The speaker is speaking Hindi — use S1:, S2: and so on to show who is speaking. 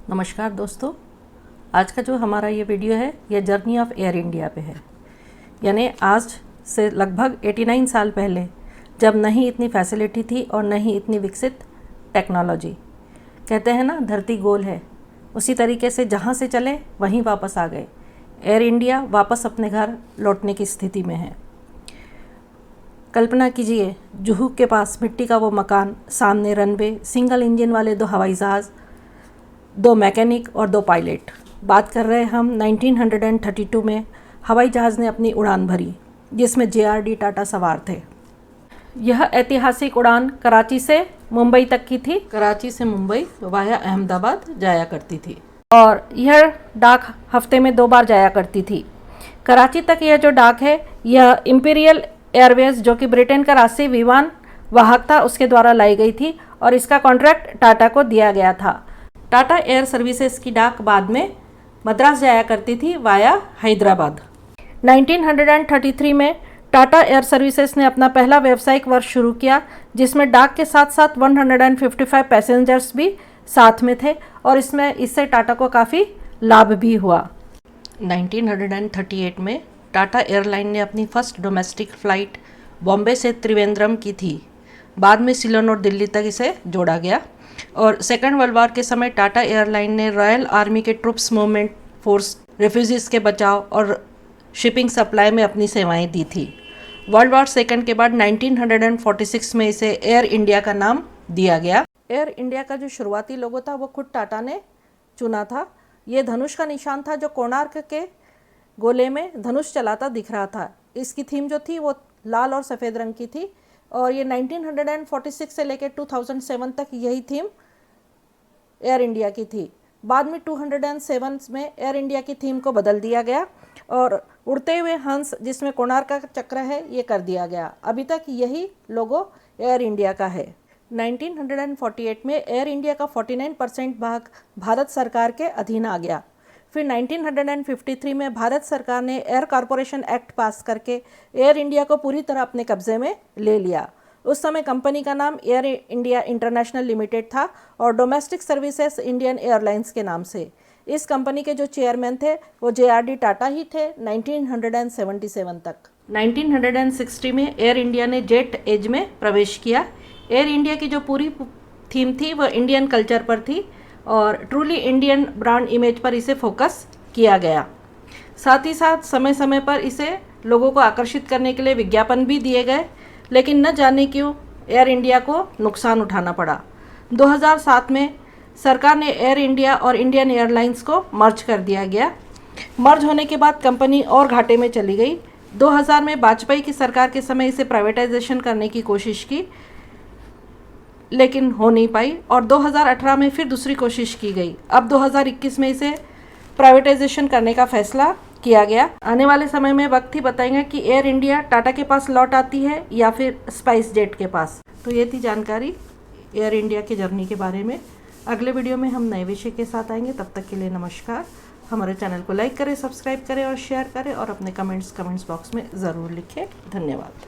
S1: नमस्कार दोस्तों, आज का जो हमारा ये वीडियो है यह जर्नी ऑफ एयर इंडिया पे है। यानी आज से लगभग 89 साल पहले, जब नहीं इतनी फैसिलिटी थी और नहीं इतनी विकसित टेक्नोलॉजी। कहते हैं ना, धरती गोल है, उसी तरीके से जहाँ से चले वहीं वापस आ गए। एयर इंडिया वापस अपने घर लौटने की स्थिति में है। कल्पना कीजिए, जुहू के पास मिट्टी का वो मकान, सामने रनवे, सिंगल इंजन वाले 2 हवाई जहाज़, 2 मैकेनिक और 2 पायलट। बात कर रहे हैं हम 1932 में हवाई जहाज़ ने अपनी उड़ान भरी, जिसमें JRD टाटा सवार थे। यह ऐतिहासिक उड़ान कराची से मुंबई तक की थी। कराची से मुंबई वाया अहमदाबाद जाया करती थी और यह डाक हफ्ते में 2 बार जाया करती थी। कराची तक यह जो डाक है, यह इंपीरियल एयरवेज, जो कि ब्रिटेन का राष्ट्रीय विमान वाहक था, उसके द्वारा लाई गई थी और इसका कॉन्ट्रैक्ट टाटा को दिया गया था। टाटा एयर सर्विसेज की डाक बाद में मद्रास जाया करती थी वाया हैदराबाद। 1933 में टाटा एयर सर्विसेज ने अपना पहला व्यावसायिक वर्ष शुरू किया, जिसमें डाक के साथ साथ 155 पैसेंजर्स भी साथ में थे और इससे टाटा को काफ़ी लाभ भी हुआ। 1938 में टाटा एयरलाइन ने अपनी फर्स्ट डोमेस्टिक फ़्लाइट बॉम्बे से त्रिवेंद्रम की थी। बाद में सिलोन और दिल्ली तक इसे जोड़ा गया और सेकेंड वर्ल्ड वॉर के समय टाटा एयरलाइन ने रॉयल आर्मी के ट्रूप्स मूवमेंट फोर्स, रेफ्यूजीज़ के बचाव और शिपिंग सप्लाई में अपनी सेवाएं दी थी। वर्ल्ड वॉर सेकेंड के बाद 1946 में इसे एयर इंडिया का नाम दिया गया। एयर इंडिया का जो शुरुआती लोगो था वो खुद टाटा ने चुना था। ये धनुष का निशान था, जो कोणार्क के गोले में धनुष चलाता दिख रहा था। इसकी थीम जो थी वो लाल और सफ़ेद रंग की थी और ये 1946 से लेकर 2007 तक यही थीम एयर इंडिया की थी। बाद में 207 में एयर इंडिया की थीम को बदल दिया गया और उड़ते हुए हंस, जिसमें कोणार्क का चक्र है, ये कर दिया गया। अभी तक यही लोगो एयर इंडिया का है। 1948 में एयर इंडिया का 49% भाग भारत सरकार के अधीन आ गया। फिर 1953 में भारत सरकार ने एयर कॉरपोरेशन एक्ट पास करके एयर इंडिया को पूरी तरह अपने कब्जे में ले लिया। उस समय कंपनी का नाम एयर इंडिया इंटरनेशनल लिमिटेड था और डोमेस्टिक सर्विसेज इंडियन एयरलाइंस के नाम से। इस कंपनी के जो चेयरमैन थे वो JRD टाटा ही थे 1977 तक। 1960 में एयर इंडिया ने जेट एज में प्रवेश किया। एयर इंडिया की जो पूरी थीम थी वो इंडियन कल्चर पर थी और ट्रूली इंडियन ब्रांड इमेज पर इसे फोकस किया गया। साथ ही साथ समय समय पर इसे लोगों को आकर्षित करने के लिए विज्ञापन भी दिए गए, लेकिन न जाने क्यों एयर इंडिया को नुकसान उठाना पड़ा। 2007 में सरकार ने एयर इंडिया और इंडियन एयरलाइंस को मर्ज कर दिया गया। मर्ज होने के बाद कंपनी और घाटे में चली गई। 2000 में वाजपेयी की सरकार के समय इसे प्राइवेटाइजेशन करने की कोशिश की, लेकिन हो नहीं पाई और 2018 में फिर दूसरी कोशिश की गई। अब 2021 में इसे प्राइवेटाइजेशन करने का फैसला किया गया। आने वाले समय में वक्त ही बताएंगे कि एयर इंडिया टाटा के पास लौट आती है या फिर स्पाइस जेट के पास। तो ये थी जानकारी एयर इंडिया के जर्नी के बारे में। अगले वीडियो में हम नए विषय के साथ आएंगे। तब तक के लिए नमस्कार। हमारे चैनल को लाइक करें, सब्सक्राइब करें और शेयर करें और अपने कमेंट्स बॉक्स में ज़रूर लिखें। धन्यवाद।